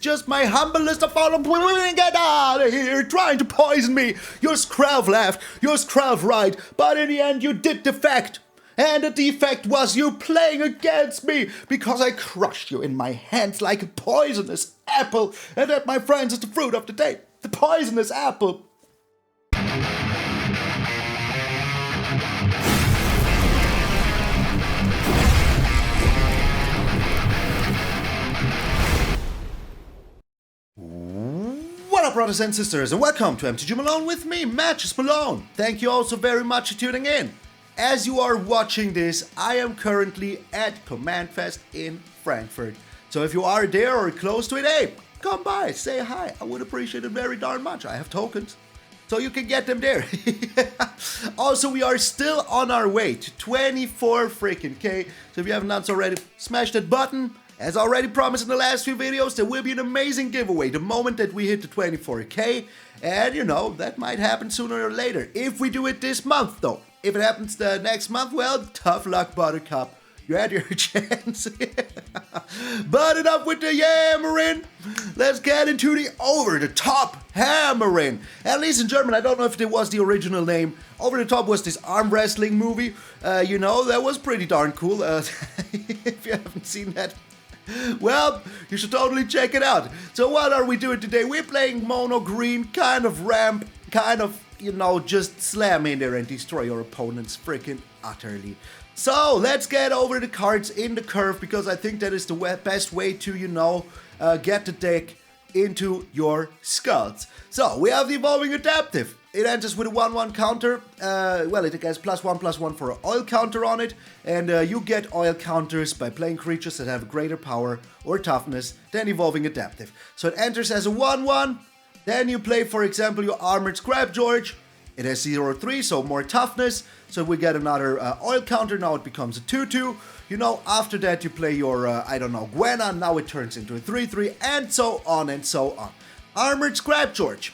Just my humble list of follow. Get out of here, trying to poison me. Your Skrelv left, your Skrelv right, but in the end you did defect. And the defect was you playing against me because I crushed you in my hands like a poisonous apple. And that, my friends, is the fruit of the day. The poisonous apple. What up, brothers and sisters, and welcome to MTG Malone with me, MTG Malone. Thank you all so very much for tuning in. As you are watching this, I am currently at Command Fest in Frankfurt. So if you are there or close to it, hey, come by, say hi. I would appreciate it very darn much. I have tokens, so you can get them there. Also, we are still on our way to 24 freaking K. So if you haven't done so already, smash that button. As already promised in the last few videos, there will be an amazing giveaway the moment that we hit the 24K. And you know, that might happen sooner or later. If we do it this month though. If it happens the next month, well, tough luck, Buttercup. You had your chance. But enough with the yammering. Let's get into the over-the-top hammering. At least in German, I don't know if it was the original name. Over the Top was this arm wrestling movie. You know, that was pretty darn cool. If you haven't seen that, well, you should totally check it out. So what are we doing today? We're playing mono green, kind of ramp, kind of, you know, just slam in there and destroy your opponents freaking utterly. So let's get over the cards in the curve, because I think that is the best way to, you know, get the deck into your skulls. So we have the Evolving Adaptive. It enters with a 1/1 counter. Well, it gets +1/+1 for an oil counter on it. And you get oil counters by playing creatures that have greater power or toughness than Evolving Adaptive. So it enters as a 1/1. Then you play, for example, your Armored Scrapgorger. It has 0/3, so more toughness. So we get another oil counter. Now it becomes a 2/2. You know, after that you play your, I don't know, Gwenna. Now it turns into a 3/3, and so on and so on. Armored Scrapgorger.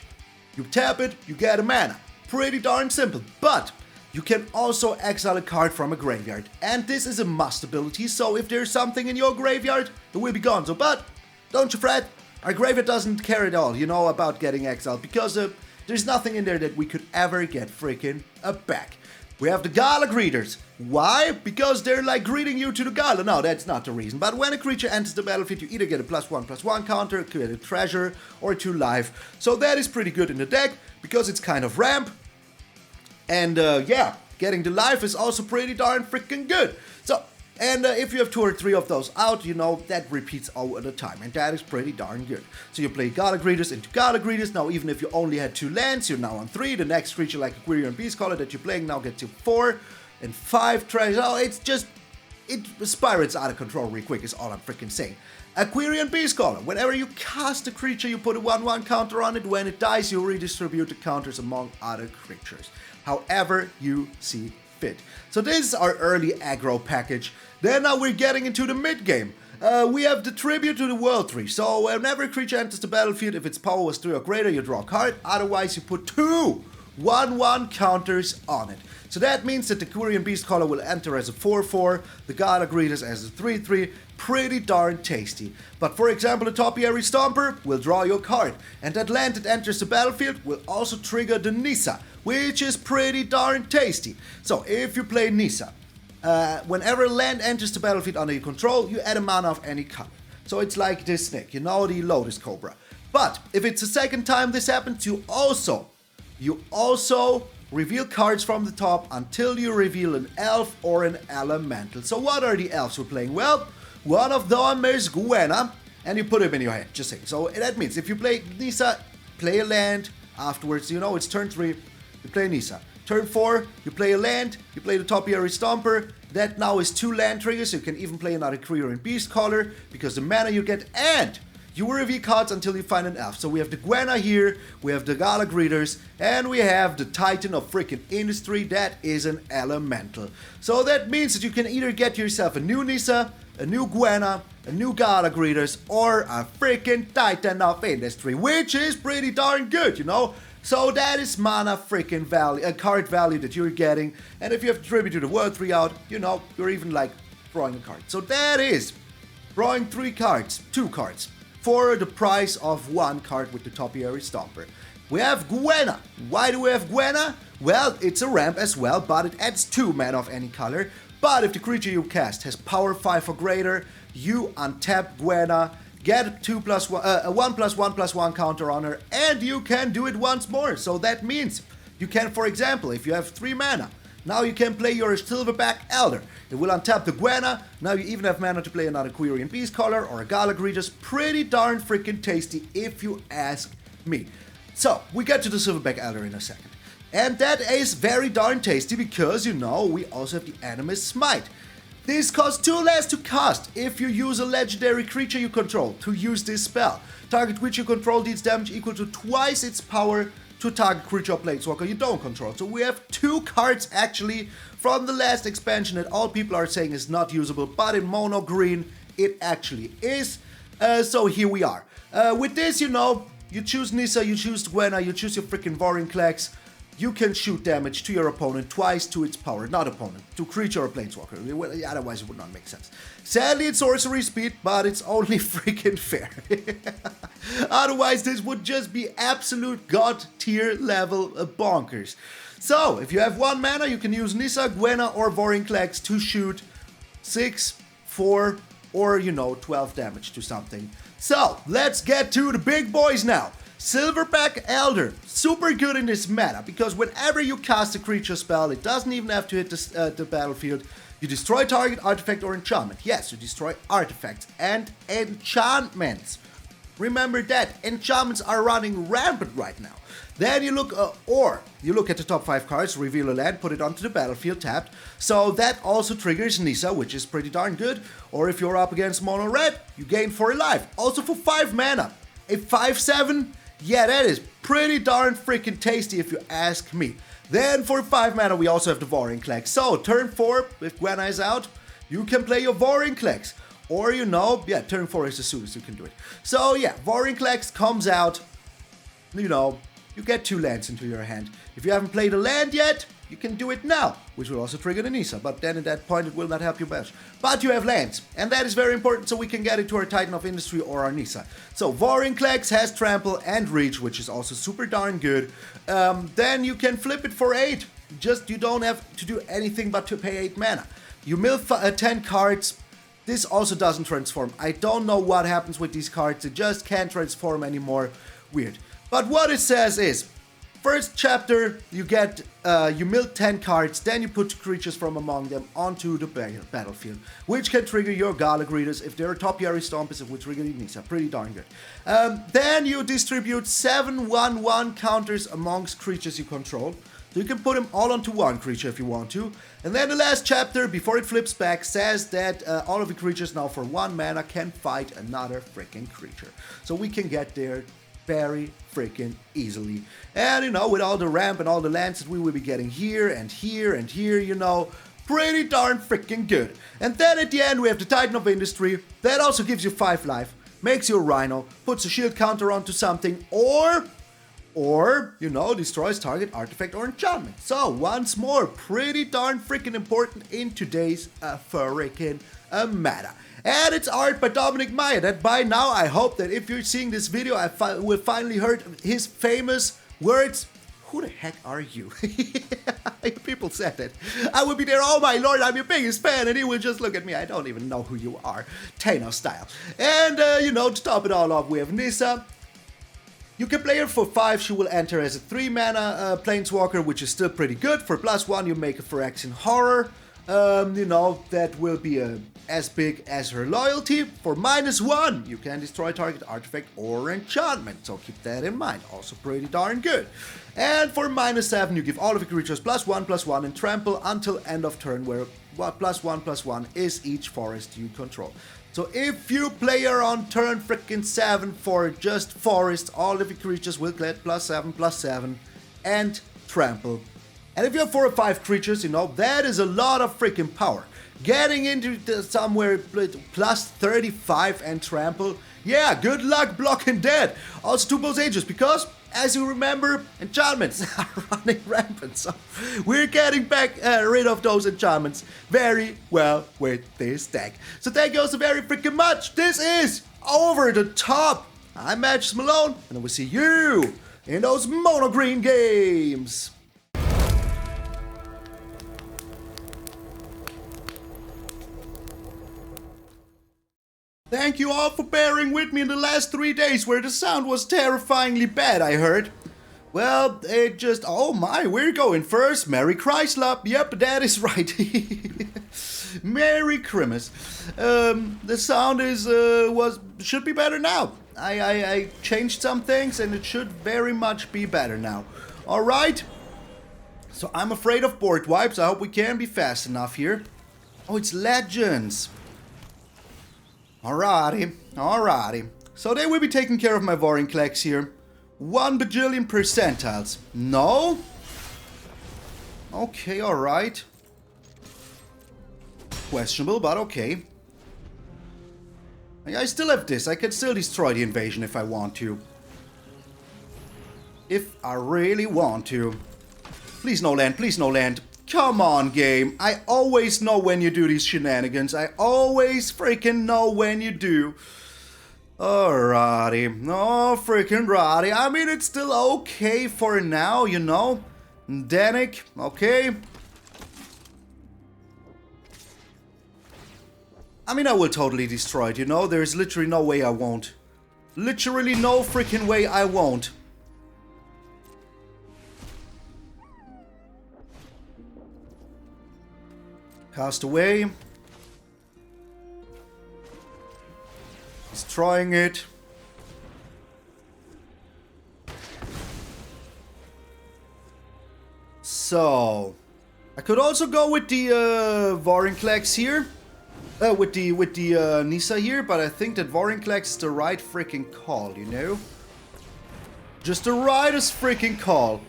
You tap it, you get a mana. Pretty darn simple, but you can also exile a card from a graveyard. And this is a must ability, so if there's something in your graveyard, it will be gone. So, but don't you fret, our graveyard doesn't care at all, you know, about getting exiled, because there's nothing in there that we could ever get freaking back. We have the Gala Greeters. Why? Because they're like greeting you to the Gala. No, that's not the reason. But when a creature enters the battlefield, you either get a +1/+1 counter, get a treasure, or 2 life. So that is pretty good in the deck, because it's kind of ramp. And yeah, getting the life is also pretty darn freaking good. So, and if you have 2 or 3 of those out, you know, that repeats all the time. And that is pretty darn good. So you play Gala Greeters into Gala Greeters. Now, even if you only had 2 lands, you're now on 3. The next creature, like a Quirion Beastcaller that you're playing, now gets you 4 and 5 treasures. Oh, it's just, it spirals out of control real quick is all I'm freaking saying. A Quirion Beastcaller. Whenever you cast a creature, you put a 1/1 counter on it. When it dies, you redistribute the counters among other creatures. However you see fit. So this is our early aggro package. Then now we're getting into the mid game. We have the Tribute to the World Tree. So whenever a creature enters the battlefield, if its power was 3 or greater, you draw a card. Otherwise, you put 2 1/1 counters on it. So that means that the Quirion Beastcaller will enter as a 4/4, the Gala Greeters as a 3/3. Pretty darn tasty. But for example, the Topiary Stomper will draw your card. And that land that enters the battlefield will also trigger the Nissa, which is pretty darn tasty. So if you play Nissa, whenever land enters the battlefield under your control, you add a mana of any color. So it's like this snake, you know, the Lotus Cobra. But if it's the second time this happens, you also reveal cards from the top until you reveal an elf or an elemental. So what are the elves we're playing? Well, one of them is Gwenna, and you put him in your hand, just saying. So that means if you play Nissa, play a land. Afterwards, you know, it's turn 3, you play Nissa. Turn 4, you play a land, you play the Topiary Stomper. That now is 2 land triggers. You can even play another Quirion Beastcaller, because the mana you get, and you will reveal cards until you find an elf. So we have the Gwenna here, we have the Gala Greeters, and we have the Titan of freaking Industry, that is an elemental. So that means that you can either get yourself a new Nissa, a new Gwenna, a new Gala Greeters, or a freaking Titan of Industry, which is pretty darn good, you know? So that is mana freaking value, a card value that you're getting. And if you have Tribute to the World Tree out, you know, you're even like drawing a card. So that is drawing 2 cards for the price of one card with the Topiary Stomper. We have Gwenna. Why do we have Gwenna? Well, it's a ramp as well, but it adds 2 mana of any color. But if the creature you cast has power 5 or greater, you untap Gwenna, get a 1/1/1/1 counter on her, and you can do it once more. So that means you can, for example, if you have 3 mana, now you can play your Silverback Elder. It will untap the Gwenna. Now you even have mana to play another Quirion Beastcaller or a Gala Greeters. Pretty darn freaking tasty if you ask me. So, we get to the Silverback Elder in a second. And that is very darn tasty because, you know, we also have the Animist Smite. This costs 2 less to cast if you use a legendary creature you control to use this spell. Target creature you control deals damage equal to twice its power to target creature or planeswalker you don't control. So we have 2 cards actually from the last expansion that all people are saying is not usable, but in mono green it actually is. So here we are. With this, you know, you choose Nissa, you choose Gwenna, you choose your freaking Vorinclex. You can shoot damage to your opponent twice to its power, not opponent, to creature or planeswalker. Otherwise it would not make sense. Sadly, it's sorcery speed, but it's only freaking fair. Otherwise, this would just be absolute god tier level bonkers. So, if you have 1 mana, you can use Nissa, Gwenna, or Vorinclex to shoot 6, 4, or, you know, 12 damage to something. So, let's get to the big boys now. Silverback Elder, super good in this meta, because whenever you cast a creature spell, it doesn't even have to hit the battlefield. You destroy target artifact or enchantment. Yes, you destroy artifacts and enchantments. Remember that, enchantments are running rampant right now. Then you look, you look at the top 5 cards, reveal a land, put it onto the battlefield tapped. So that also triggers Nissa, which is pretty darn good. Or if you're up against mono red, you gain 4 life. Also for 5 mana. A 5/7, yeah, that is pretty darn freaking tasty if you ask me. Then for 5 mana, we also have the Vorinclex. So turn 4, if Gwenna is out, you can play your Vorinclex. Or, you know, yeah, turn 4 is as soon as you can do it. So yeah, Vorinclex comes out, you know, you get 2 lands into your hand. If you haven't played a land yet, you can do it now, which will also trigger the Nissa, but then at that point it will not help you much. But you have lands, and that is very important so we can get it to our Titan of Industry or our Nissa. So Vorinclex has Trample and Reach, which is also super darn good. Then you can flip it for 8. You don't have to do anything but to pay 8 mana. You mill 10 cards. This also doesn't transform. I don't know what happens with these cards. It just can't transform anymore. Weird. But what it says is, first chapter, you get, you mill 10 cards, then you put creatures from among them onto the battlefield, which can trigger your Gala Greeters. If they're Topiary Stompers, it will trigger the Nissa. Pretty darn good. Then you distribute 7 1/1 counters amongst creatures you control. So you can put them all onto one creature if you want to. And then the last chapter, before it flips back, says that all of the creatures now for 1 mana can fight another freaking creature. So we can get there very freaking easily. And, you know, with all the ramp and all the lands that we will be getting here and here and here, you know, pretty darn freaking good. And then at the end we have the Titan of Industry. That also gives you 5 life, makes you a Rhino, puts a shield counter onto something, or, you know, destroys target artifact or enchantment. So, once more, pretty darn freaking important in today's freaking meta. And it's art by Dominic Maya, that by now I hope that if you're seeing this video, I will finally heard his famous words. Who the heck are you? People said it. I will be there, oh my lord, I'm your biggest fan, and he will just look at me. I don't even know who you are. Thanos style. And, you know, to top it all off, we have Nissa. You can play her for 5, she will enter as a 3 mana planeswalker, which is still pretty good. For +1, you make a Phyrexian Horror. You know, that will be as big as her loyalty. For -1, you can destroy target artifact or enchantment, so keep that in mind. Also pretty darn good. And for -7, you give all of your creatures +1/+1 and trample until end of turn, where +1/+1 is each forest you control. So if you play her on turn frickin' 7 for just forest, all of your creatures will get +7/+7 and trample. And if you have 4 or 5 creatures, you know, that is a lot of freaking power. Getting into somewhere +35 and trample, yeah, good luck blocking that. Also 2 Boseijus, because, as you remember, enchantments are running rampant. So we're getting back rid of those enchantments very well with this deck. So thank you all so very freaking much. This is over the top. I'm MtgA Malone, and I will see you in those mono green games. Thank you all for bearing with me in the last 3 days where the sound was terrifyingly bad, I heard. Well, it just... Oh my, we're going first. Merry Chrysler. Yep, that is right. Merry Christmas. The sound is, should be better now. I changed some things and it should very much be better now. Alright. So I'm afraid of board wipes. I hope we can be fast enough here. Oh, it's Legends. Alrighty, alrighty. So they will be taking care of my Vorinclex here. 1 bajillion percentiles. No? Okay, alright. Questionable, but okay. I still have this. I can still destroy the invasion if I want to. If I really want to. Please no land, please no land. Come on, game. I always know when you do these shenanigans. I always freaking know when you do. Alrighty. Oh, freaking righty. I mean, it's still okay for now, you know. Danik, okay. I mean, I will totally destroy it, you know. There's literally no way I won't. Literally no freaking way I won't. Cast away. Destroying it. So I could also go with the Vorinclex here. With the Nissa here, but I think that Vorinclex is the right freaking call, you know? Just the rightest freaking call.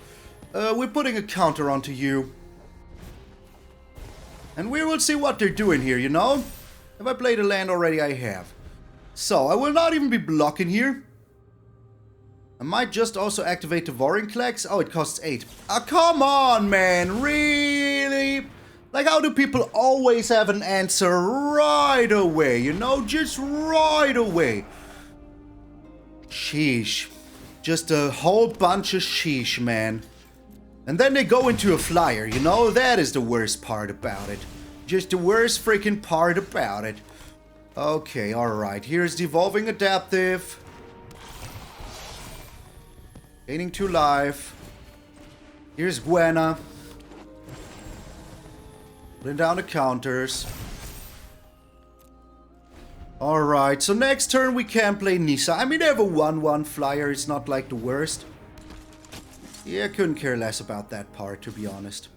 We're putting a counter onto you. And we will see what they're doing here, you know? Have I played a land already? I have. So, I will not even be blocking here. I might just also activate the Vorinclex. Oh, it costs 8. Ah, come on, man. Really? Like, how do people always have an answer right away? You know, just right away. Sheesh. Just a whole bunch of sheesh, man. And then they go into a flyer, you know? That is the worst part about it. Just the worst freaking part about it. Okay, alright. Here's the Evolving Adaptive. Gaining 2 life. Here's Gwenna. Putting down the counters. Alright, so next turn we can play Nissa. I mean, they have a 1-1 flyer. It's not like the worst. Yeah, I couldn't care less about that part, to be honest.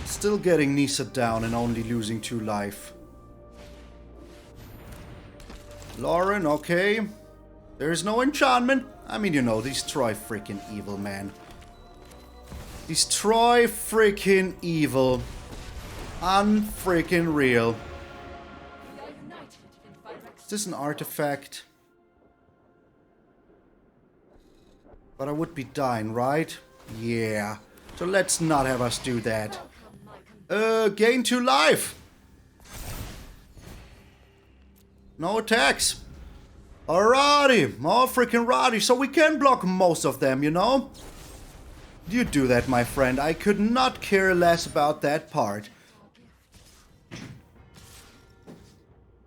Still getting Nissa down and only losing 2 life. Lauren, okay. There's no enchantment. I mean, you know, destroy freaking evil, man. Destroy freaking evil. Unfreaking real. Is this an artifact? But I would be dying, right? Yeah. So let's not have us do that. Gain 2 life. No attacks. Alrighty. All freaking righty. So we can block most of them, you know? You do that, my friend. I could not care less about that part.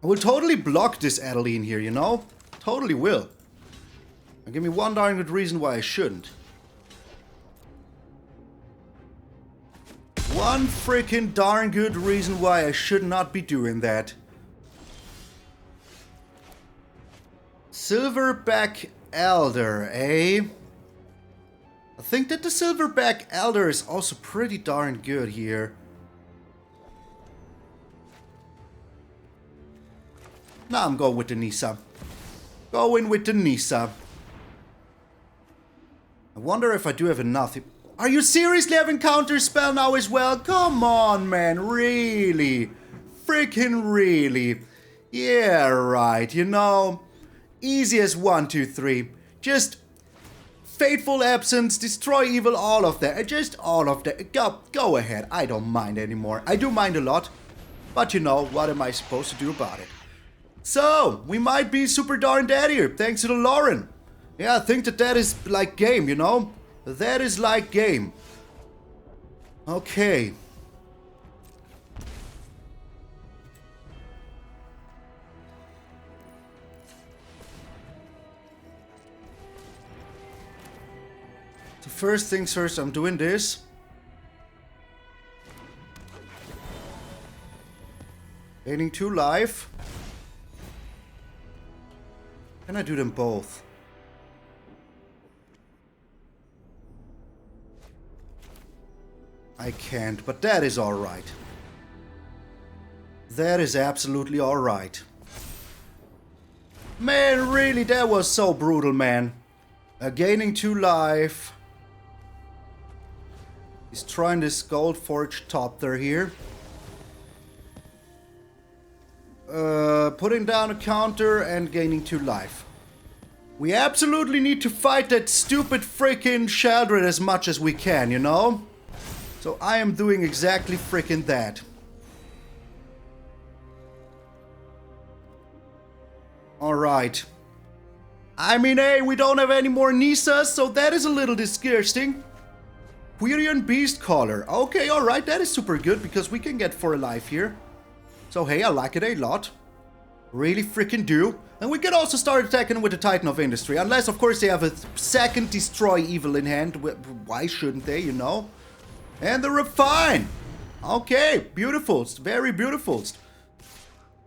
I will totally block this Adeline here, you know? Totally will. And give me one darn good reason why I shouldn't. One freaking darn good reason why I should not be doing that. Silverback Elder, eh? I think that the Silverback Elder is also pretty darn good here. Now I'm going with the Nissa. Going with the Nissa. I wonder if I do have enough. Are you seriously having counter spell now as well? Come on, man. Really? Freaking really? Yeah, right. You know, easy as 1, 2, 3. Just Fateful Absence, Destroy Evil, all of that. Just all of that. Go ahead. I don't mind anymore. I do mind a lot. But you know, what am I supposed to do about it? So, we might be super darn dead here, thanks to the Lauren. Yeah, I think that is like game, you know? That is like game. Okay. So first things first, I'm doing this. Gaining 2 life. Can I do them both? I can't, but that is alright. That is absolutely alright. Man, really, that was so brutal, man. Gaining 2 life. He's trying this Gold Forge Topter here. Putting down a counter and gaining 2 life. We absolutely need to fight that stupid freaking Sheldred as much as we can, you know? So I am doing exactly freaking that. Alright. I mean, hey, we don't have any more Nissas, so that is a little disgusting. Quirion Beastcaller. Okay, alright, that is super good because we can get 4 life here. So hey, I like it a lot. Really freaking do. And we can also start attacking with the Titan of Industry. Unless, of course, they have a second Destroy Evil in hand. Why shouldn't they, you know? And the Refine. Okay, beautiful. Very beautiful.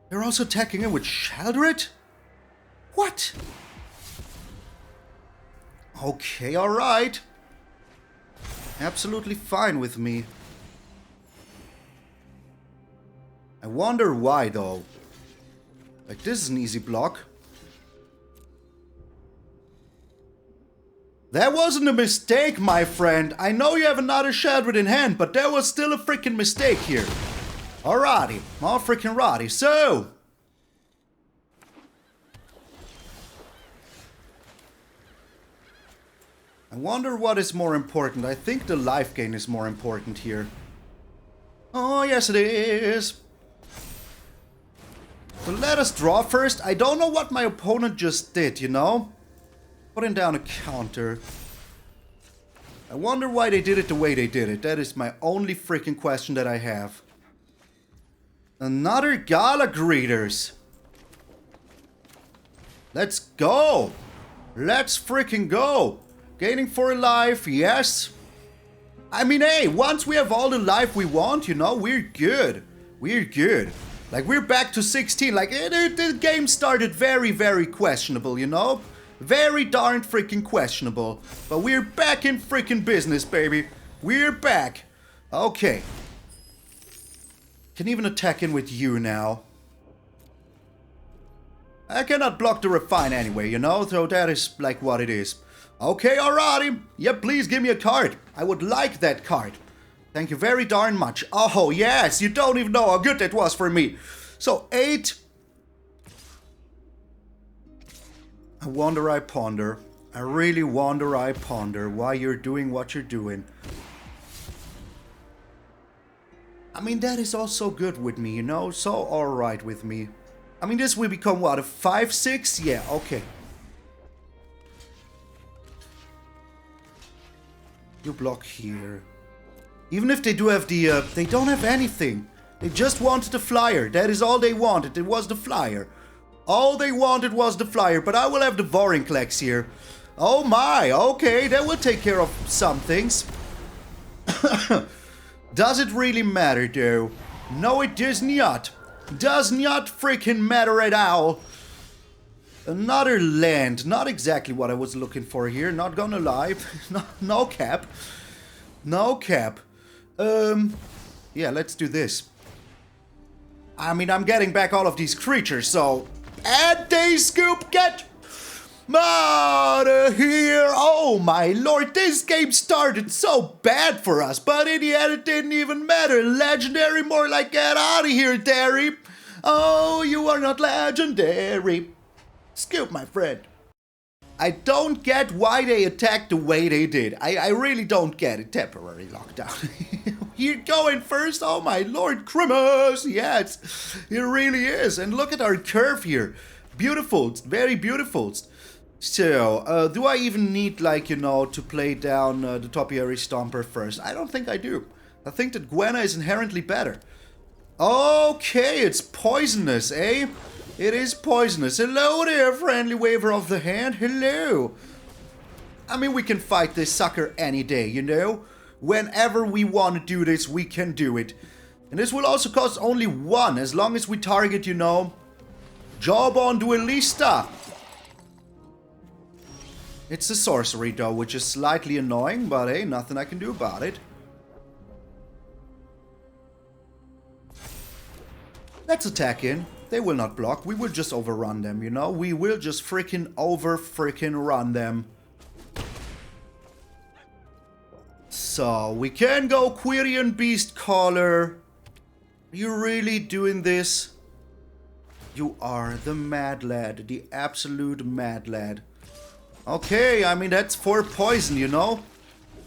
They're also attacking him with Sheldred? What? Okay, alright. Absolutely fine with me. I wonder why, though. Like, this is an easy block. That wasn't a mistake, my friend. I know you have another Sheldred in hand, but that was still a freaking mistake here. Alrighty. All freaking righty. So. I wonder what is more important. I think the life gain is more important here. Oh, yes it is. So let us draw first. I don't know what my opponent just did, you know? Putting down a counter. I wonder why they did it the way they did it. That is my only freaking question that I have. Another Gala Greeters. Let's go. Let's freaking go. Gaining 4 life, yes. I mean, hey, once we have all the life we want, you know, we're good. We're good. Like, we're back to 16. Like, the game started very, very questionable, you know? Very darn freaking questionable. But we're back in freaking business, baby. We're back. Okay. Can even attack in with you now. I cannot block the Refine anyway, you know? So that is, like, what it is. Okay, alrighty. Yeah, please give me a card. I would like that card. Thank you very darn much. Oh, yes. You don't even know how good that was for me. So, 8. I wonder, I ponder. I really wonder, I ponder why you're doing what you're doing. I mean, that is also good with me, you know? So alright with me. I mean, this will become, what, a 5-6? Yeah, okay. You block here. Even if they do have the, they don't have anything. They just wanted the flyer. That is all they wanted. It was the flyer. All they wanted was the flyer, but I will have the Vorinclex here. Oh my, okay, that will take care of some things. Does it really matter though? No, it does not. Does not freaking matter at all. Another land, not exactly what I was looking for here, not gonna lie. No cap. No cap. Yeah, let's do this. I mean, I'm getting back all of these creatures, so... And they scoop, get Outta Here! Oh my lord, this game started so bad for us, but in the end it didn't even matter. Legendary, more like get out of here, Derry. Oh, you are not legendary. Scoop, my friend. I don't get why they attacked the way they did. I really don't get it. Temporary lockdown. You're going first? Oh my lord, Christmas! Yes, it really is. And look at our curve here. Beautiful, very beautiful. So, do I even need, like, you know, to play down the Topiary Stomper first? I don't think I do. I think that Gwenna is inherently better. Okay, it's poisonous, eh? It is poisonous. Hello there, friendly waver of the hand. Hello. I mean, we can fight this sucker any day, you know? Whenever we want to do this, we can do it. And this will also cost only 1, as long as we target, you know, Jawbone Duelista. It's a sorcery, though, which is slightly annoying, but hey, nothing I can do about it. Let's attack in. They will not block. We will just overrun them, you know? We will just freaking run them. So, we can go Quirion Beastcaller. You really doing this? You are the mad lad. The absolute mad lad. Okay, I mean, that's 4 poison, you know?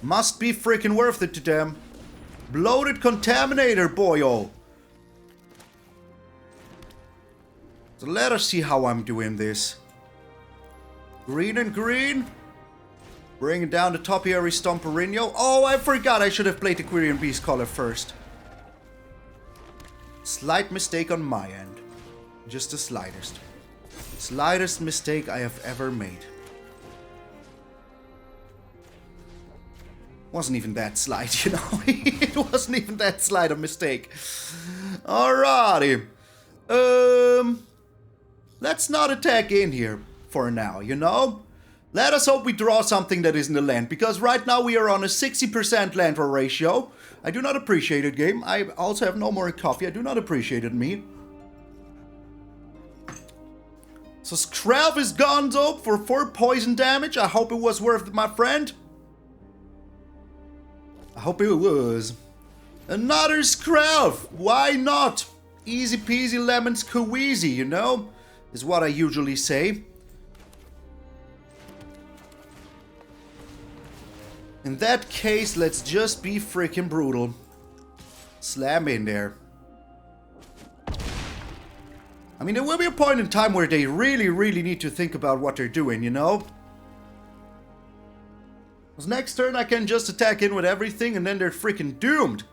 Must be freaking worth it to them. Bloated Contaminator, boyo. So let us see how I'm doing this. Green and green. Bringing down the Topiary Stomper. Oh, I forgot I should have played the Quirion Beastcaller first. Slight mistake on my end. Just the slightest. Slightest mistake I have ever made. Wasn't even that slight, you know? It wasn't even that slight a mistake. Alrighty. Let's not attack in here for now, you know? Let us hope we draw something that isn't a land, because right now we are on a 60% land draw ratio. I do not appreciate it, game. I also have no more coffee. I do not appreciate it, me. So Scralf is gonzo for 4 poison damage. I hope it was worth it, my friend. I hope it was. Another Scralf! Why not? Easy peasy lemon squeezy, you know? Is what I usually say. In that case, let's just be freaking brutal. Slam in there. I mean, there will be a point in time where they really need to think about what they're doing, you know? Because next turn I can just attack in with everything and then they're freaking doomed.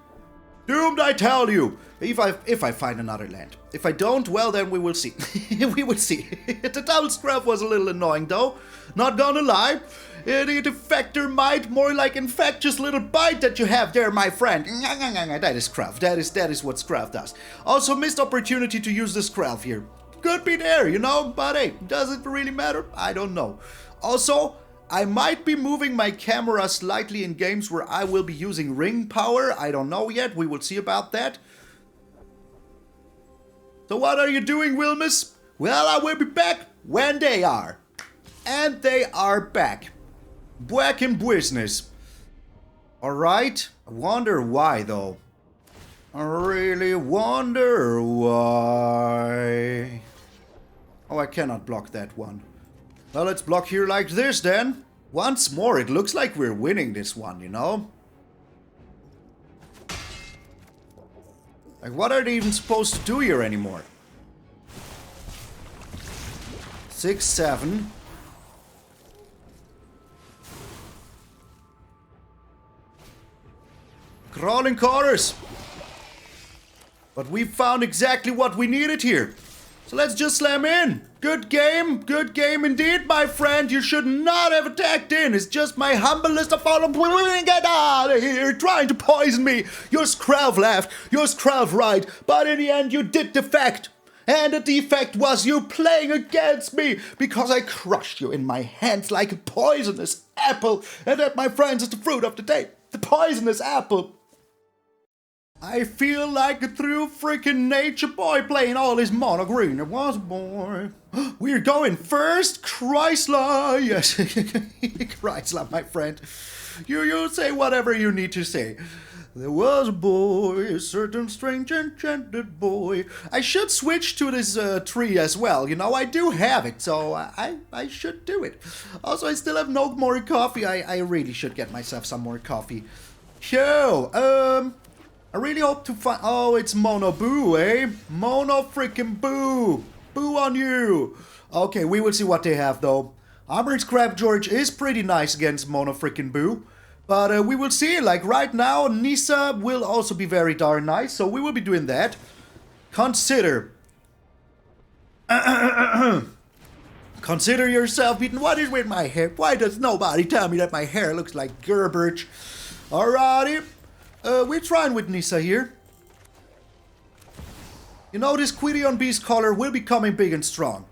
Doomed, I tell you! If I find another land. If I don't, well then we will see. We will see. The double scrap was a little annoying though. Not gonna lie. The effector might more like infectious little bite that you have there, my friend. That is craft. That is what Scralf does. Also missed opportunity to use the Scralf here. Could be there, you know, but hey, does it really matter? I don't know. Also, I might be moving my camera slightly in games where I will be using ring power. I don't know yet. We will see about that. So what are you doing, Wilmus? Well, I will be back when they are. And they are back. Back in business. Alright. I wonder why, though. I really wonder why. Oh, I cannot block that one. Well, let's block here like this, then. Once more, it looks like we're winning this one, you know? Like, what are they even supposed to do here anymore? 6, 7. Crawling chorus. But we found exactly what we needed here. So let's just slam in. Good game indeed, my friend. You should not have attacked in. It's just my humblest of all. Get out of here, trying to poison me. Your Scralf left, your Scralf right, but in the end you did defect. And the defect was you playing against me, because I crushed you in my hands like a poisonous apple. And that, my friends, is the fruit of the day. The poisonous apple. I feel like a true freaking nature boy playing all his mono green. It was a boy. We're going first, Chrysler. Yes, Chrysler, my friend. You say whatever you need to say. There was a boy, a certain strange enchanted boy. I should switch to this tree as well, you know, I do have it, so I should do it. Also, I still have no more coffee. I really should get myself some more coffee. So, I really hope to find... Oh, it's Mono Boo, eh? Mono freaking Boo! Boo on you! Okay, we will see what they have, though. Armored Scrapgorger is pretty nice against Mono freaking Boo. But we will see, like right now, Nissa will also be very darn nice, so we will be doing that. Consider. Consider yourself beaten. What is with my hair? Why does nobody tell me that my hair looks like garbage? Alrighty. We're trying with Nissa here. You know, this Quirion Beastcaller will be coming big and strong.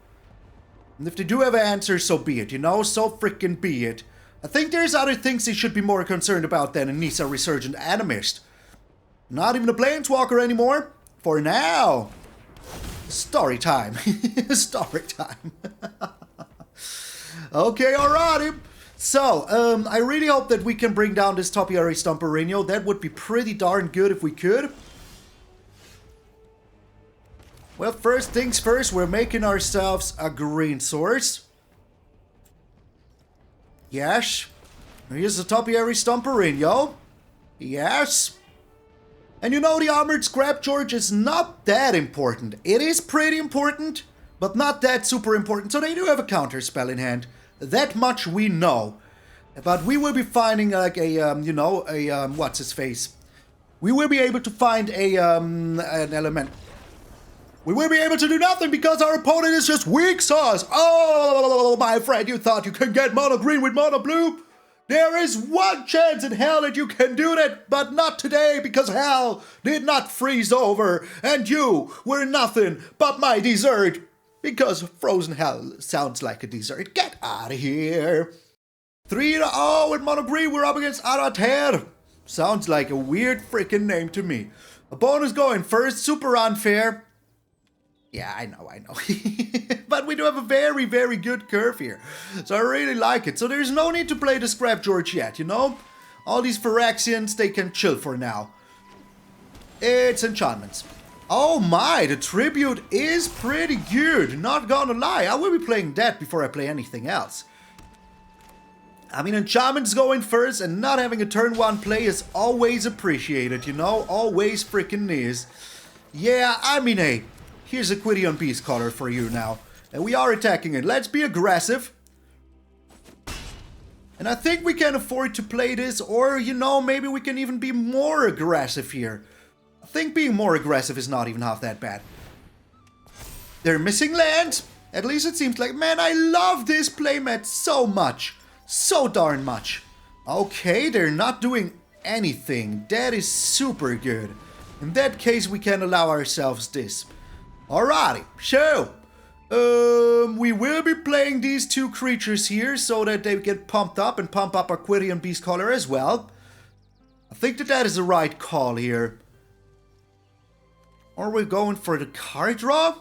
And if they do have an answer, so be it, you know? So freaking be it. I think there's other things they should be more concerned about than a Nissa Resurgent Animist. Not even a Planeswalker anymore. For now. Story time. Story time. Okay, alrighty. So, I really hope that we can bring down this Topiary Stomper. That would be pretty darn good if we could. Well, first things first, we're making ourselves a green source. Yes. Here's the Topiary Stomper. Yes. And you know, the Armored Scrapgorger is not that important. It is pretty important, but not that super important. So they do have a counter spell in hand. That much we know. But we will be finding like a, you know, a, what's his face? We will be able to find a, an element. We will be able to do nothing because our opponent is just weak sauce. Oh, my friend, you thought you could get mono green with mono blue? There is one chance in hell that you can do that, but not today because hell did not freeze over and you were nothing but my dessert. Because frozen hell sounds like a dessert. Get out of here. 3-0 with mono green. We're up against Outta Here. Sounds like a weird freaking name to me. A bonus going first. Super unfair. Yeah, I know. But we do have a very, very good curve here. So I really like it. So there's no need to play the Scrapgorger yet, you know? All these Phyrexians, they can chill for now. It's enchantments. Oh my, the tribute is pretty good. Not gonna lie, I will be playing that before I play anything else. I mean, enchantments going first and not having a turn 1 play is always appreciated, you know? Always freaking is. Yeah, I mean, hey. Here's a Quirion Beastcaller for you now. And we are attacking it. Let's be aggressive. And I think we can afford to play this. Or, you know, maybe we can even be more aggressive here. I think being more aggressive is not even half that bad. They're missing land. At least it seems like. Man, I love this playmat so much. So darn much. Okay, they're not doing anything. That is super good. In that case, we can allow ourselves this. Alrighty, so, we will be playing these two creatures here so that they get pumped up and pump up our Quirion Beastcaller as well. I think that is the right call here. Or we're going for the card draw?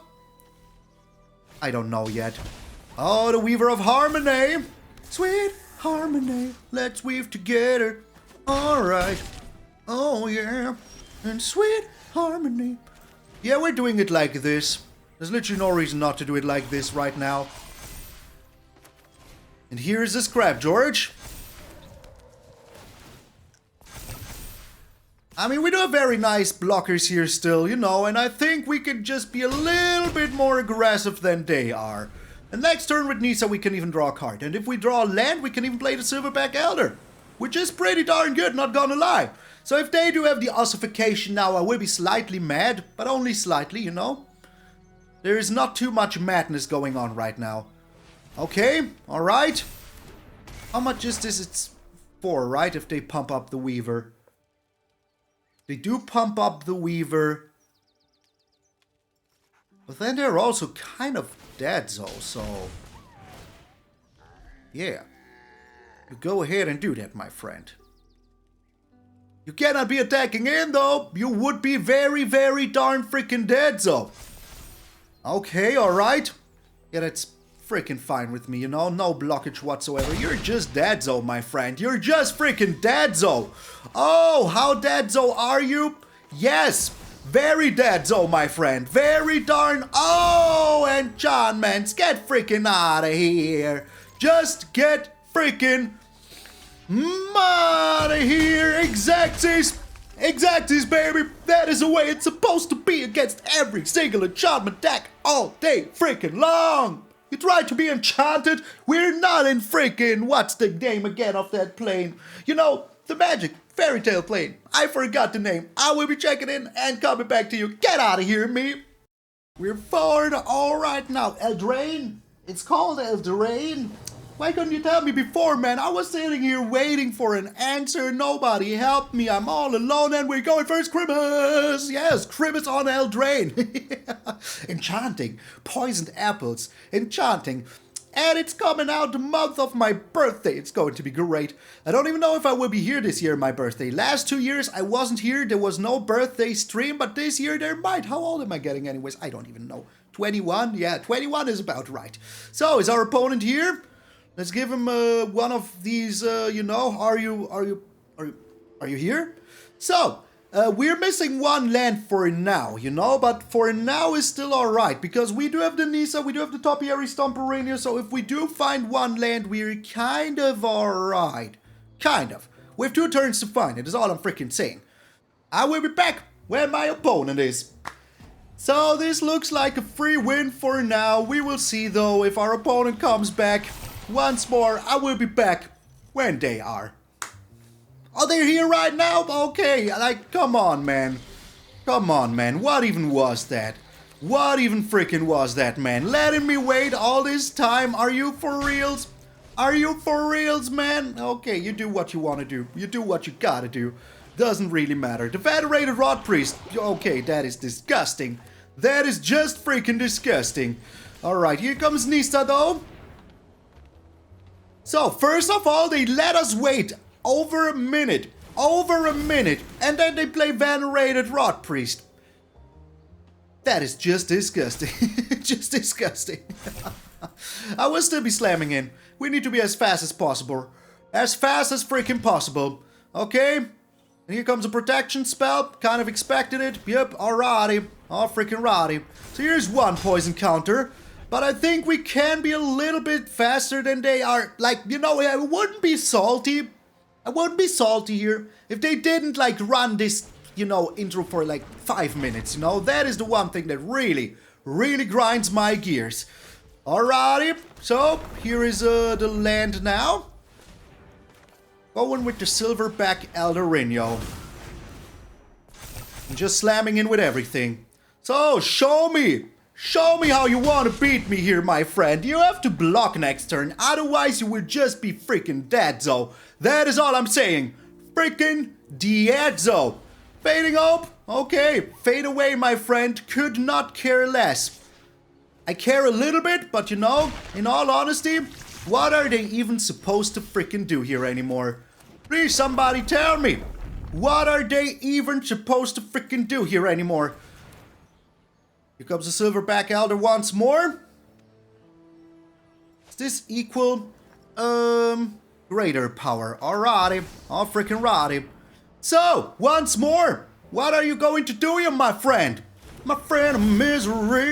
I don't know yet. Oh, the Weaver of Harmony. Sweet harmony, let's weave together. Alright. Oh yeah, and sweet harmony. Yeah, we're doing it like this. There's literally no reason not to do it like this right now. And here's the Scrapgorger. I mean, we do have very nice blockers here still, you know, and I think we could just be a little bit more aggressive than they are. And next turn with Nissa, we can even draw a card. And if we draw land, we can even play the Silverback Elder. Which is pretty darn good, not gonna lie. So if they do have the ossification now, I will be slightly mad, but only slightly, you know. There is not too much madness going on right now. Okay, alright. How much is this? It's 4, right? If they pump up the Weaver. They do pump up the Weaver. But then they're also kind of dead, so... yeah. You go ahead and do that, my friend. You cannot be attacking in, though. You would be very, very darn freaking dead, so. Okay, alright. Yeah, that's freaking fine with me, you know? No blockage whatsoever. You're just deadzo, my friend. You're just freaking deadzo. Oh, how deadzo are you? Yes, very deadzo, my friend. Very darn. Oh, enchantments, get freaking out of here. Just get freaking out of here. Exacties. Exacties, baby. That is the way it's supposed to be against every single enchantment deck all day freaking long. You try to be enchanted. We're not in freaking, what's the name again of that plane? You know, the magic fairy tale plane. I forgot the name. I will be checking in and coming back to you. Get out of here, me. We're forward all right now. Eldraine. It's called Eldraine. Why couldn't you tell me before, man? I was sitting here waiting for an answer. Nobody helped me. I'm all alone and we're going for Christmas. Yes, Christmas on Eldraine. Enchanting. Poisoned apples. Enchanting. And it's coming out the month of my birthday. It's going to be great. I don't even know if I will be here this year, my birthday. Last 2 years, I wasn't here. There was no birthday stream, but this year there might. How old am I getting anyways? I don't even know. 21? Yeah, 21 is about right. So, is our opponent here? Let's give him one of these, you know, are you here? So, we're missing one land for now, you know, but for now is still alright, because we do have the Nissa, we do have the Topiary Stomper in here, so if we do find one land, we're kind of alright. Kind of. We have 2 turns to find it, is all I'm freaking saying. I will be back where my opponent is. So, this looks like a free win for now. We will see, though, if our opponent comes back. Once more, I will be back when they are. Oh, they're here right now? Okay, like, come on, man. Come on, man. What even was that? What even freaking was that, man? Letting me wait all this time? Are you for reals? Are you for reals, man? Okay, you do what you want to do. You do what you gotta do. Doesn't really matter. The Federated Rot Priest. Okay, that is disgusting. That is just freaking disgusting. Alright, here comes Nissa, though. So, first of all, they let us wait over a minute, and then they play Venerated Rot Priest. That is just disgusting. Just disgusting. I will still be slamming in. We need to be as fast as possible. As fast as freaking possible. Okay? And here comes a protection spell. Kind of expected it. Yep, alrighty. All freaking righty. So here's one poison counter. But I think we can be a little bit faster than they are. Like, you know, I wouldn't be salty. I wouldn't be salty here if they didn't, like, run this, you know, intro for, like, 5 minutes, you know? That is the one thing that really, really grinds my gears. Alrighty. So, here is the land now. Going with the Silverback Elder. And just slamming in with everything. So, show me. Show me how you want to beat me here, my friend. You have to block next turn, otherwise you will just be freaking deadzo. That is all I'm saying. Freaking deadzo. Fading up? Okay, fade away, my friend. Could not care less. I care a little bit, but you know, in all honesty, what are they even supposed to freaking do here anymore? Please, somebody tell me. What are they even supposed to freaking do here anymore? Here comes the Silverback Elder once more. Does this equal greater power? Alrighty. All freaking righty. So, once more, what are you going to do here, my friend? My friend of misery.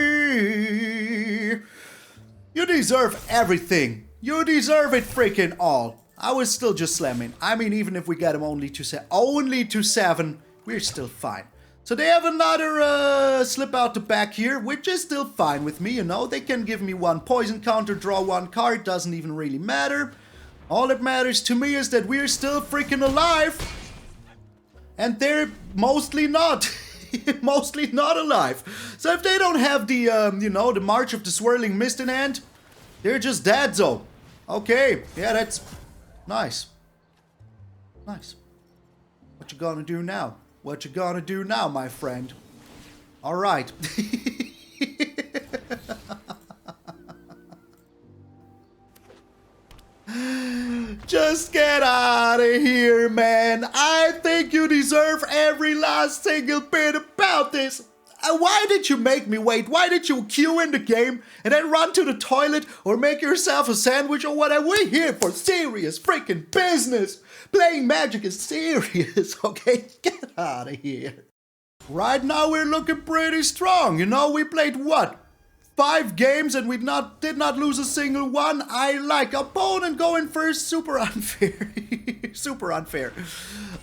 You deserve everything. You deserve it freaking all. I was still just slamming. I mean, even if we get him only to 7, we're still fine. So they have another slip out the back here, which is still fine with me, you know. They can give me one poison counter, draw one card, doesn't even really matter. All that matters to me is that we're still freaking alive. And they're mostly not. Mostly not alive. So if they don't have the, you know, the March of the Swirling Mist in hand, they're just deadzo. Okay, yeah, that's nice. Nice. What you gonna do now? What you gonna do now, my friend? Alright. Just get out of here, man. I think you deserve every last single bit about this. Why did you make me wait? Why did you queue in the game and then run to the toilet or make yourself a sandwich or whatever? We're here for serious freaking business. Playing Magic is serious, okay? Get out of here. Right now we're looking pretty strong. You know, we played what? 5 games and we did not lose a single one. I like opponent going first. Super unfair. Super unfair.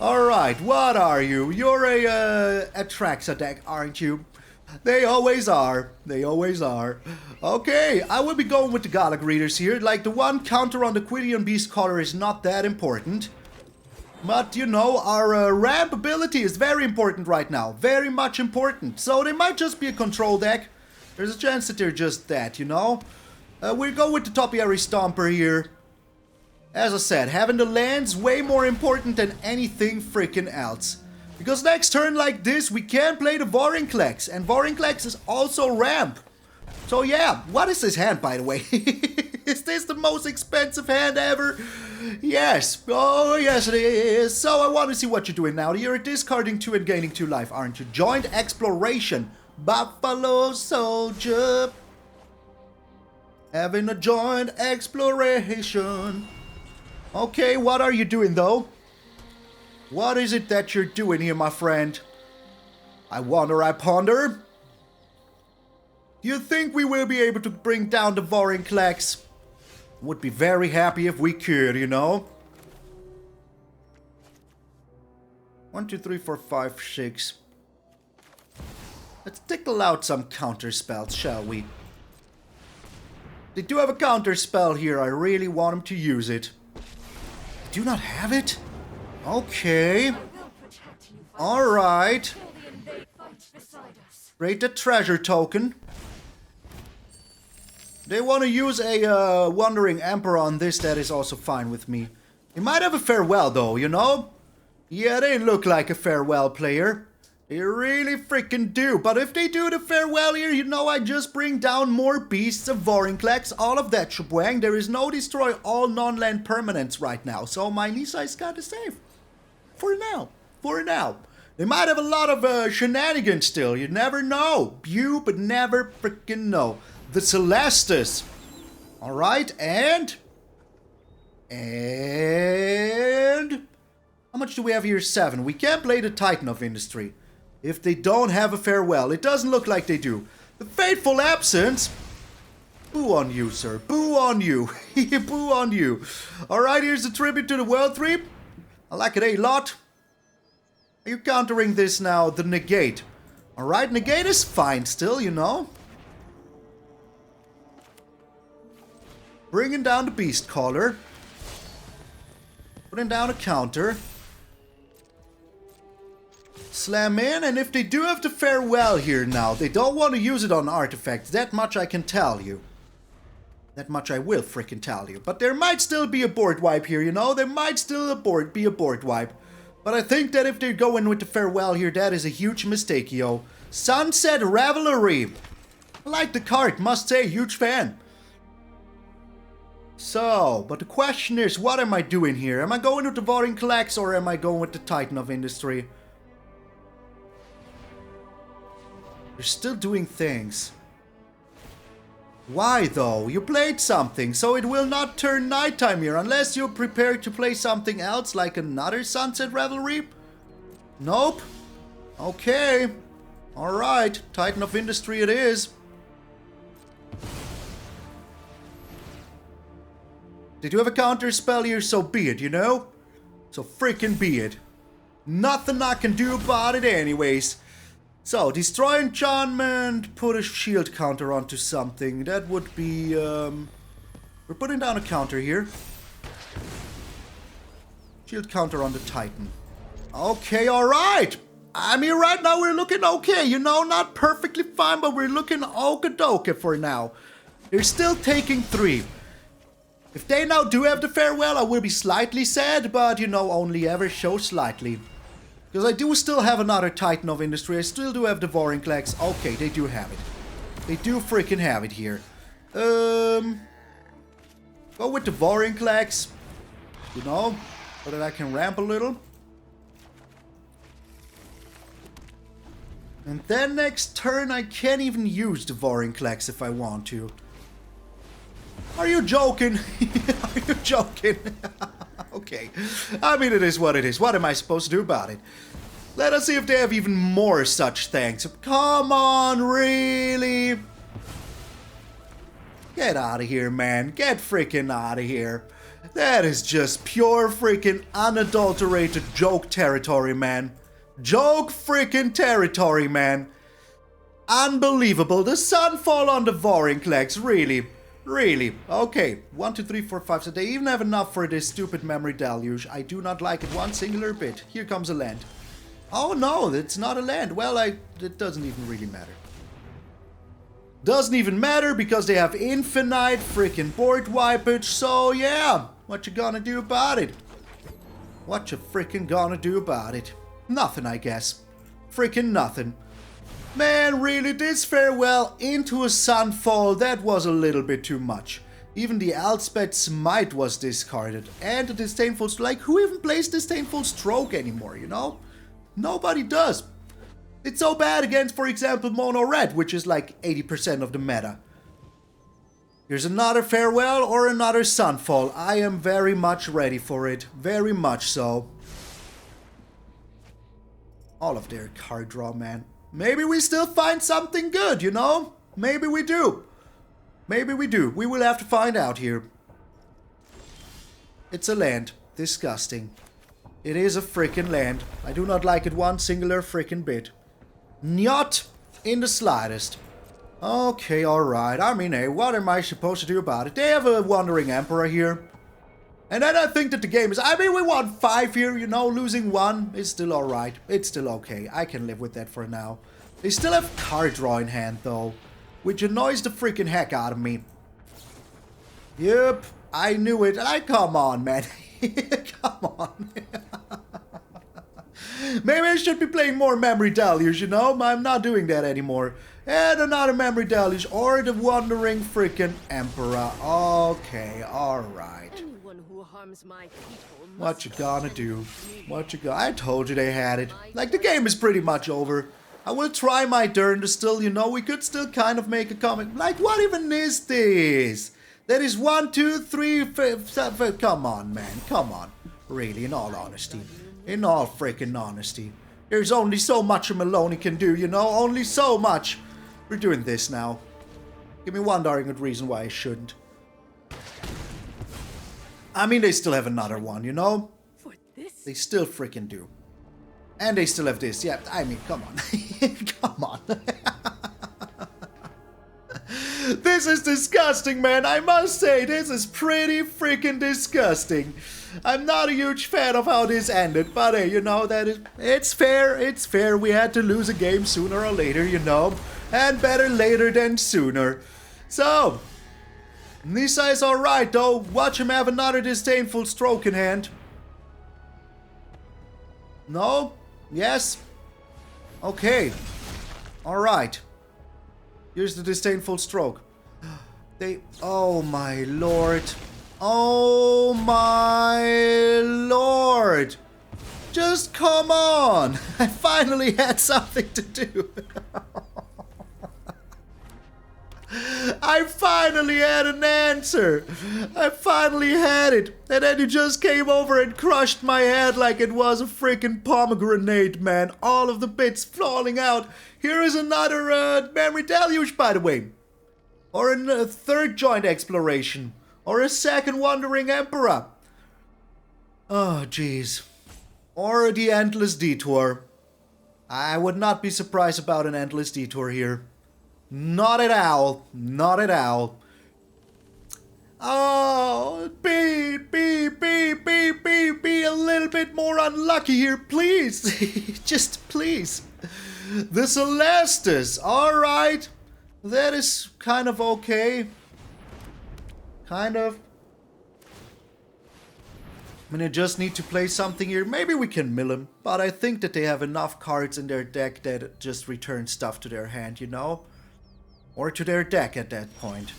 Alright, what are you? You're a Atraxa deck, aren't you? They always are. They always are. Okay, I will be going with the Gala Greeters here. Like, the one counter on the Quirion Beastcaller is not that important. But, you know, our ramp ability is very important right now. Very much important. So they might just be a control deck. There's a chance that they're just that, you know. We go with the Topiary Stomper here. As I said, having the lands way more important than anything freaking else. Because next turn like this, we can play the Vorinclex. And Vorinclex is also ramp. So yeah, what is this hand, by the way? Is this the most expensive hand ever? Yes. Oh, yes, it is. So I want to see what you're doing now. You're discarding 2 and gaining 2 life, aren't you? Joint Exploration. Buffalo Soldier. Having a joint exploration. Okay, what are you doing, though? What is it that you're doing here, my friend? I wonder, I ponder. Do you think we will be able to bring down the Vorinclex? Would be very happy if we could, you know. 1, 2, 3, 4, 5, 6. Let's tickle out some counter spells, shall we? They do have a counter spell here. I really want them to use it. They do not have it? Okay. Alright. Create the treasure token. They want to use a Wandering Emperor on this. That is also fine with me. They might have a farewell, though, you know? Yeah, they look like a farewell player. They really freaking do. But if they do the farewell here, you know, I just bring down more beasts of Vorinclex. All of that shebang. There is no destroy all non-land permanents right now. So my Nissa is kinda safe. For now. For now. They might have a lot of shenanigans still. You never know. You but never freaking know. The Celestus. Alright, and... How much do we have here? 7. We can't play the Titan of Industry. If they don't have a farewell. It doesn't look like they do. The Fateful Absence. Boo on you, sir. Boo on you. Boo on you. Alright, here's the tribute to the World 3. I like it a lot. Are you countering this now? The Negate. Alright, Negate is fine still, you know. Bringing down the Beastcaller. Putting down a counter. Slam in, and if they do have the farewell here now, they don't want to use it on artifacts. That much I can tell you. That much I will freaking tell you. But there might still be a board wipe here, you know? There might still be a board wipe. But I think that if they go in with the farewell here, that is a huge mistake, yo. Sunset Revelry. I like the card, must say, huge fan. So, but the question is, what am I doing here? Am I going with the Vorinclex or am I going with the Titan of Industry? You're still doing things. Why though? You played something, so it will not turn nighttime here unless you're prepared to play something else like another Sunset Revelry. Nope. Okay. Alright, Titan of Industry it is. They do have a counter spell here, so be it, you know? So freaking be it. Nothing I can do about it anyways. So, destroy enchantment, put a shield counter onto something. That would be, we're putting down a counter here. Shield counter on the Titan. Okay, alright. I mean, right now we're looking okay. You know, not perfectly fine, but we're looking okie-dokie for now. They're still taking 3. If they now do have the farewell, I will be slightly sad, but, you know, only ever so slightly. Because I do still have another Titan of Industry. I still do have the Vorinclex. Okay, they do have it. They do freaking have it here. Go with the Vorinclex. You know, so that I can ramp a little. And then next turn I can't even use the Vorinclex if I want to. Are you joking? Are you joking? Okay. I mean, it is what it is. What am I supposed to do about it? Let us see if they have even more such things. Come on, really? Get out of here, man. Get freaking out of here. That is just pure freaking unadulterated joke territory, man. Joke freaking territory, man. Unbelievable. The Sunfall on the Vorinclex, really? Really? Okay. 1, 2, 3, 4, 5. So they even have enough for this stupid memory deluge. I do not like it one singular bit. Here comes a land. Oh no, it's not a land. Well, it doesn't even really matter. Doesn't even matter because they have infinite freaking board wipage. So yeah, what you gonna do about it? What you freaking gonna do about it? Nothing, I guess. Freaking nothing. Man, really, this farewell into a Sunfall, that was a little bit too much. Even the Elspeth Smite was discarded. And the Disdainful... Like, who even plays Disdainful Stroke anymore, you know? Nobody does. It's so bad against, for example, Mono Red, which is like 80% of the meta. Here's another farewell or another Sunfall. I am very much ready for it. Very much so. All of their card draw, man. Maybe we still find something good, you know? Maybe we do. Maybe we do. We will have to find out here. It's a land. Disgusting. It is a freaking land. I do not like it one singular freaking bit. Not in the slightest. Okay, alright. I mean, hey, what am I supposed to do about it? They have a Wandering Emperor here. And then I think that the game is... I mean, we won 5 here, you know. Losing 1 is still alright. It's still okay. I can live with that for now. They still have card draw in hand, though. Which annoys the freaking heck out of me. Yep, I knew it. Come on, man. Come on. Maybe I should be playing more Memory Deluge, you know? I'm not doing that anymore. And another Memory Deluge or the Wandering freaking Emperor. Okay, alright. What you gonna do? What you gonna... I told you they had it. Like, the game is pretty much over. I will try my turn to still, you know, we could still kind of make a comment. Like, what even is this? That is 1, 2, 3, 4, 7. Come on, man. Come on. Really, in all honesty. In all freaking honesty. There's only so much a Maloney can do, you know? Only so much. We're doing this now. Give me one darn good reason why I shouldn't. I mean, they still have another one, you know? They still freaking do. And they still have this. Yeah, I mean, come on. Come on. This is disgusting, man. I must say, this is pretty freaking disgusting. I'm not a huge fan of how this ended, but hey, you know, it's fair. It's fair. We had to lose a game sooner or later, you know. And better later than sooner. So, Nissa is alright, though. Watch him have another disdainful stroke in hand. No? Yes? Okay. Alright. Here's the disdainful stroke. Oh my lord. Oh my lord. Just come on. I finally had something to do. I finally had an answer. I finally had it. And then you just came over and crushed my head like it was a freaking pomegranate, man. All of the bits falling out. Here is another memory deluge, by the way. Or a third joint exploration. Or a second wandering emperor. Oh, jeez. Or the endless detour. I would not be surprised about an endless detour here. Not at all. Not at all. Oh, be a little bit more unlucky here, please. Just please. The Celestis. Alright. That is kind of okay. Kind of. I mean, I just need to play something here. Maybe we can mill him. But I think that they have enough cards in their deck that just return stuff to their hand, you know? Or to their deck at that point.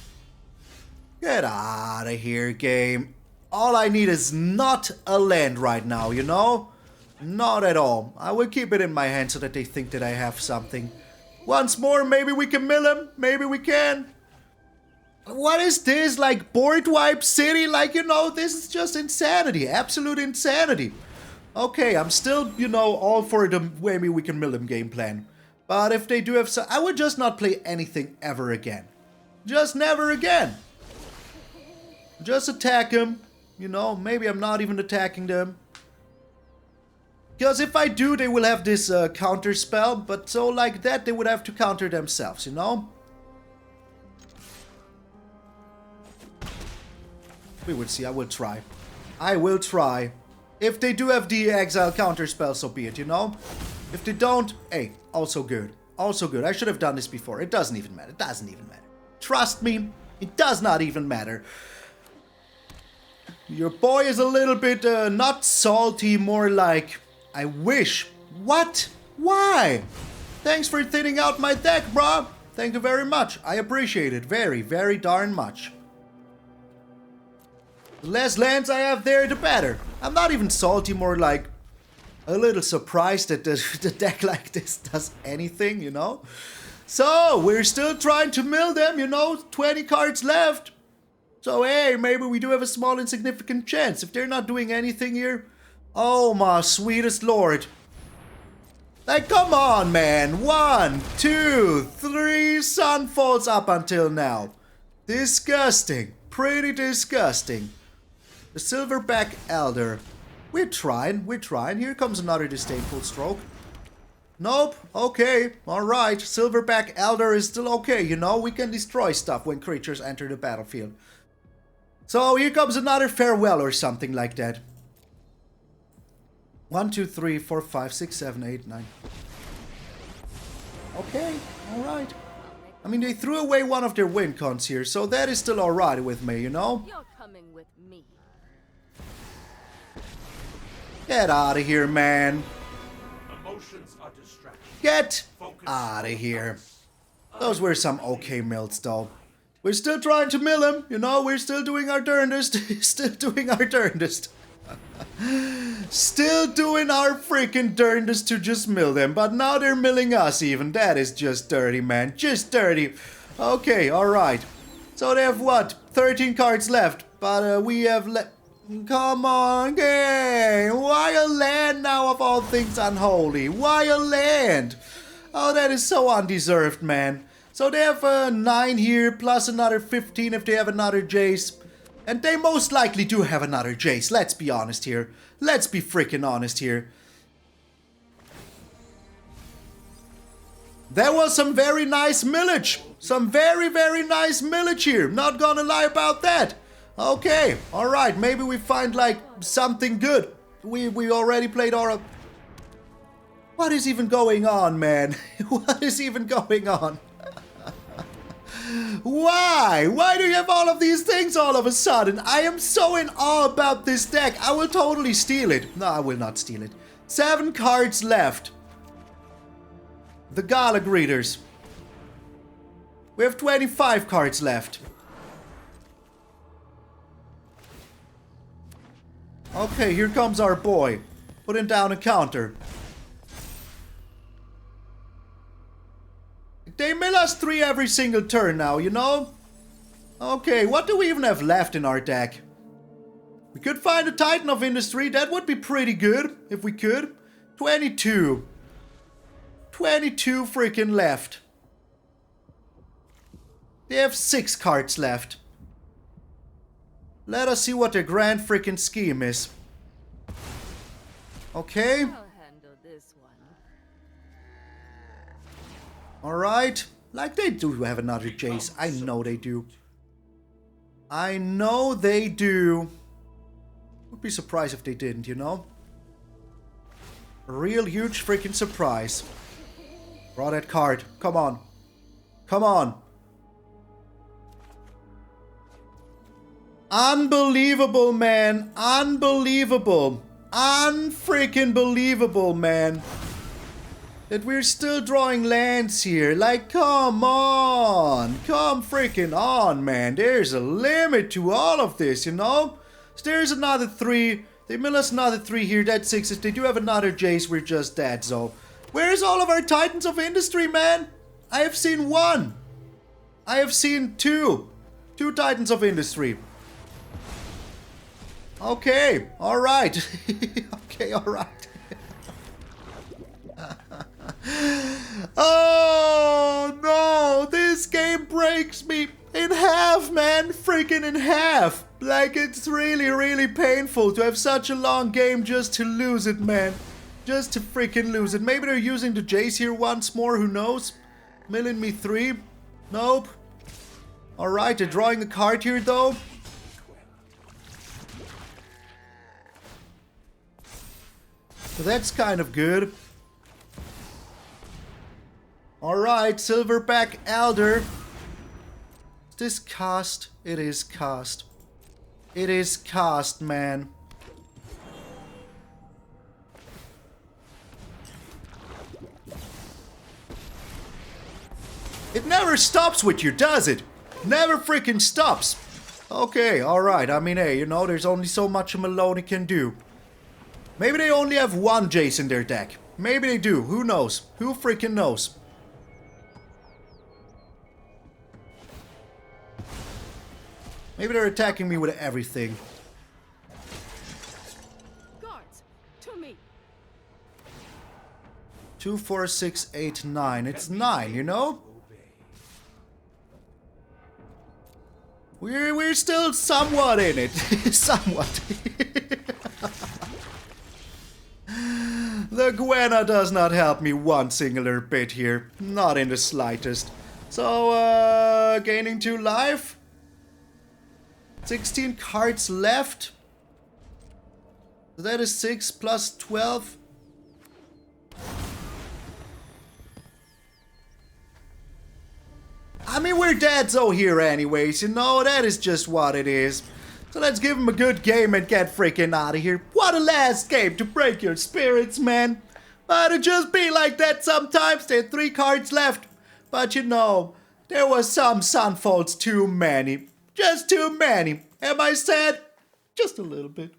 Get out of here, game. All I need is not a land right now, you know? Not at all. I will keep it in my hand so that they think that I have something. Once more, maybe we can mill him. Maybe we can. What is this? Like, board wipe city? Like, you know, this is just insanity. Absolute insanity. Okay, I'm still, you know, all for the maybe we can mill him game plan. But if they do have some... I would just not play anything ever again. Just never again. Just attack him. You know, maybe I'm not even attacking them. Because if I do, they will have this counter spell. But so like that, they would have to counter themselves, you know? We will see. I will try. I will try. If they do have the exile counter spell, so be it, you know? If they don't, hey, also good. Also good. I should have done this before. It doesn't even matter. It doesn't even matter. Trust me, it does not even matter. Your boy is a little bit not salty, more like, I wish. What? Why? Thanks for thinning out my deck, bro. Thank you very much. I appreciate it very, very darn much. The less lands I have there, the better. I'm not even salty, more like a little surprised that the deck like this does anything, you know? So, we're still trying to mill them, you know? 20 cards left. So, hey, maybe we do have a small insignificant chance. If they're not doing anything here, oh my sweetest lord. Like, come on, man. 1, 2, 3 Sunfalls up until now. Disgusting. Pretty disgusting. The Silverback Elder. We're trying. Here comes another disdainful stroke. Nope. Okay. Alright. Silverback Elder is still okay, you know? We can destroy stuff when creatures enter the battlefield. So here comes another farewell or something like that. 1, 2, 3, 4, 5, 6, 7, 8, 9. Okay. Alright. I mean, they threw away one of their win cons here, so that is still alright with me, you know? You're coming with me. Get out of here, man. Emotions are distractions. Get out of here. Those were some okay mills, though. We're still trying to mill him, you know? We're still doing our darndest. Still doing our darndest. Still doing our freaking darndest to just mill them. But now they're milling us even. That is just dirty, man. Just dirty. Okay, alright. So they have what? 13 cards left. But we have come on, game. Why a land now of all things unholy? Why a land? Oh, that is so undeserved, man. So they have 9 here, plus another 15 if they have another Jace. And they most likely do have another Jace, let's be honest here. Let's be freaking honest here. There was some very nice millage. Some very, very nice millage here. Not gonna lie about that. Okay, alright, maybe we find like something good. We already played our... What is even going on, man? What is even going on? Why? Why do you have all of these things all of a sudden? I am so in awe about this deck. I will totally steal it. No, I will not steal it. 7 cards left. The Gala Greeters. We have 25 cards left. Okay, here comes our boy. Putting down a counter. They mill us 3 every single turn now, you know? Okay, what do we even have left in our deck? We could find a Titan of Industry. That would be pretty good, if we could. 22. 22 freaking left. They have 6 cards left. Let us see what their grand freaking scheme is. Okay. I'll handle this one. Alright. Like, they do have another Jace. I know they do. I know they do. Would be surprised if they didn't, you know? A real huge freaking surprise. Draw that card. Come on. Come on. Unbelievable, man. Unbelievable. Unfreaking believable, man. That we're still drawing lands here. Like, come on. Come freaking on, man. There's a limit to all of this, you know? So there's another 3. They mill us another 3 here, that's 6. If they do have another Jace, we're just dead, so... Where's all of our Titans of Industry, man? I have seen 1. I have seen 2. 2 Titans of Industry. Okay, alright. Okay, alright. Oh, no! This game breaks me in half, man! Freaking in half! Like, it's really, really painful to have such a long game just to lose it, man. Just to freaking lose it. Maybe they're using the Jace here once more, who knows? Milling me 3. Nope. Alright, they're drawing a card here, though. So that's kind of good. Alright, Silverback Elder. Is this cast? It is cast. It is cast, man. It never stops with you, does it? Never freaking stops. Okay, alright. I mean, hey, you know, there's only so much a Malone can do. Maybe they only have 1 Jace in their deck. Maybe they do. Who knows? Who freaking knows? Maybe they're attacking me with everything. Guards, to me. 2, 4, 6, 8, 9. It's 9, you know? We're still somewhat in it. Somewhat. The Gwenna does not help me one singular bit here. Not in the slightest. So, gaining 2 life. 16 cards left. So that is 6 plus 12. I mean, we're dead so here anyways, you know, that is just what it is. So let's give him a good game and get freaking out of here. What a last game to break your spirits, man. But it just be like that sometimes. There are 3 cards left. But you know, there was some Sunfolds too many. Just too many. Am I sad? Just a little bit.